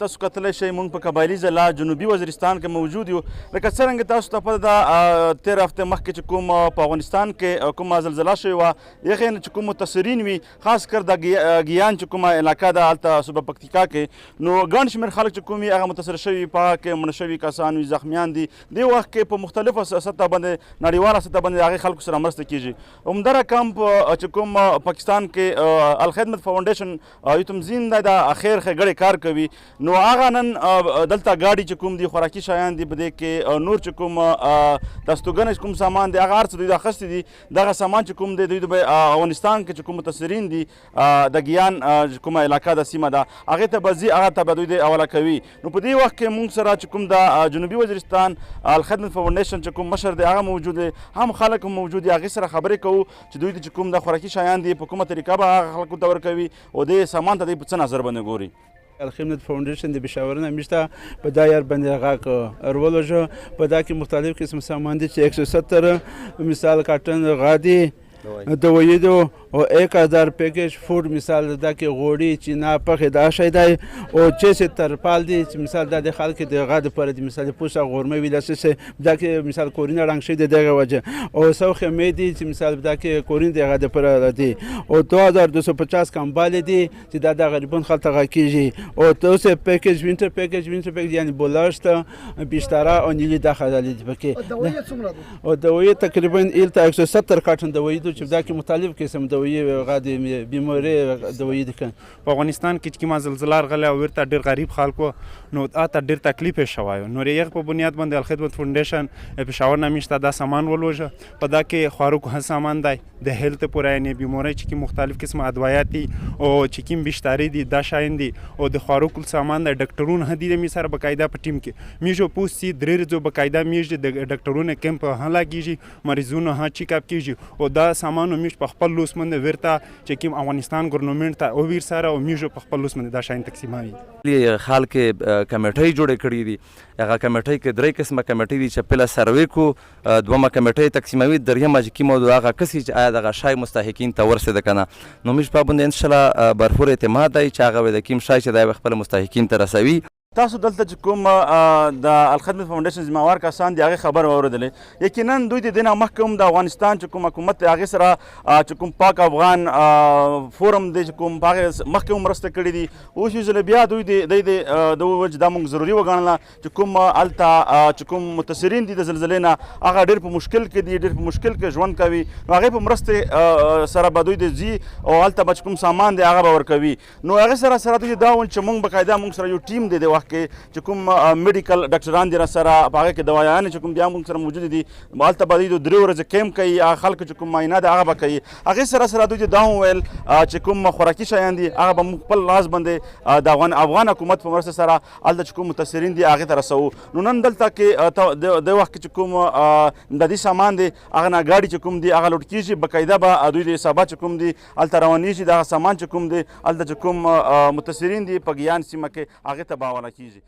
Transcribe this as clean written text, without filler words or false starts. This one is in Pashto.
تاسو کتلی شئ موږ په قبایلي ضلع جنوبي وزیرستان کې موجود یو. لکه څرنګه تاسو ته پته ده تېره هفته مخکې چې کوم په افغانستان کې کومه زلزله شوې وه، هغې نه چې کوم متاثرین وي، خاص کر د ګیان چې کومه علاقه ده هلته صوبه پکتیکا کې، نو ګڼ شمېر خلک چې کوم وي هغه متاثر شوي، په هغه کې مړه شوي کسان وي، زخمیان دي. دې وخت کې په مختلفو سطحه باندې، نړیواله سطحه باندې د هغې خلکو سره مرسته کېږي. همدا رقم چې کوم پاکستان کې الخدمت فاونډیشن یو تنظیم دی، د خیر ښېګړې کار کوي، نو هغه نن دلته ګاډي چې کوم دي، خوراکي شیان دي، په دې کې نور چې کوم د استوګنې کوم سامان دی، هغه هر څه دوی اخیستي دي. دغه سامان چې کوم دی دوی د افغانستان کې چې کوم متاثرین دي د ګیان کومه علاقه د سیمه ده، هغې ته به ځي، هغه ته به دوی د حواله کوي. نو په دې وخت کې موږ سره چې کوم د جنوبي وزیرستان الخدمت فاونډیشن چې کوم مشر دی هغه موجود دی، هم خلک هم موجود دي. هغې سره خبرې کوو چې دوی چې کوم د خوراکي شیان دي په کومه طریقه به هغه خلکو ته ورکوي، او دې سامان ته دوی په څه نظر باندې ګوري. الخدمت فاونډیشن د پېښور نه همیشه په دا یار باندې غاک ارولوژه په دا کې مختلف قسم سامان دي چې 170 مثال کاټن غادي دوایی دو او 1000 پیکج فوډ مثال دا کې غوړي چینا پخې دا شی دی، او چې ترپال دي چې مثال دا د خلک د غاد پر د مثال پوسه غورمه ویل چې دا کې مثال کورینه رنګ شي دغه وجه، او سو خمې دي چې مثال دا کې کورین د غاد پر دي، او 2250 کمبال دي چې دا د غریبون خلک کیږي، او توسه پیکج وینټر یعنی بولاشت بیشتره او نیلی داخله دي پکې. دوایی څومره ده؟ او دوایی تقریبا الته 170 کارټن دوایی دي چې دا کې مختلف قسم دوایی غادي بیماری دوایی دي. په افغانستان کې چې کومه زلزله راغله او ورته ډېر غریب خلکو نو هلته ډېر تکلیف یې شوی، نو د هغې په بنیاد باندې الخدمت فاونډیشن پېښور نه میشته دا سامان ولوژه. په دا کې خوراک سامان دی، د هیلت پورې یعنې بیمارۍ چې کوم مختلف قسمه ادویات دي او چې کوم بیشتري دي دا شیان دي، او د خوراک سامان دی. ډاکټرونه هم دي د می سره باقاعده په ټیم کې میږو پوسي درې ورځو باقاعده میږي د ډاکټرونو کیمپ هم لګیږي، مریضونو هم چیک اپ کیږي، او دا سامان میږ په خپل لوس باندې ورته چې کوم افغانستان ګورنمنت ته او ویر سره او میږو په خپل لوس باندې دا شاین تقسیموي. خلک کمیټې جوړې کړې دي، هغه کمیټې کې درې قسمه کمیټې دي چې پله سروې کو، دومه کمیټې تقسیموي، دریمه چې کومه هغه کسي چې آیا دغه شی مستحقین ته ورسېده که نه، نو موږ په باندې انشاءالله برپور اعتماد دی چې هغه د کوم شی چې دی خپل مستحقین ته رسوي. تاسو دلته چې کوم د الخدمت فاونډیشن ذمہوار کسان دي هغې خبر واورېدلې، یقینا دوی د دې نه مخکې هم د افغانستان چې کوم حکومت دی هغې سره چې کوم پاک افغان فورم دی چې کوم په هغې مخکې هم مرسته کړې دي. اوس یو ځل بیا دوی د وجې دا موږ ضروري وګڼله چې کوم هلته چې کوم متاثرین دي د زلزلې نه، هغه ډېر په مشکل کې دي، ډېر په مشکل کې ژوند کوي، نو هغې په مرستې سره به دوی د ځي او هلته به چې کوم سامان دی هغه به ورکوي. نو هغې سره سره دوی دا وویل چې موږ باقاعده موږ سره یو ټیم دی د وخت کې چې کوم میډیکل ډاکټران دي را سره، په هغه کې دوایانې چې کوم بیا موږ سره موجود دي، هلته به دوی د 3 ورځې کیمپ کوي، هغه خلکو چې کوم معاینه ده هغه به کوي. هغې سره سره دوی دا وویل چې کوم خوراکي شیان دي هغه به موږ خپل لاس باندې د افغان حکومت په مرسته سره هلته چې کوم متاثرین دي هغې ته رسوو. نو نن دلته کې د وخت کې چې کوم د دې سامان دی هغه نه ګاډي چې کوم دي هغه لوټ کېږي، باقاعده به دوی د حسابات چې کوم دي هلته روانېږي، دغه سامان چې کوم دی هلته چې کوم متاثرین دي په ګیان سیمه کې هغې ته به حواله کېږي.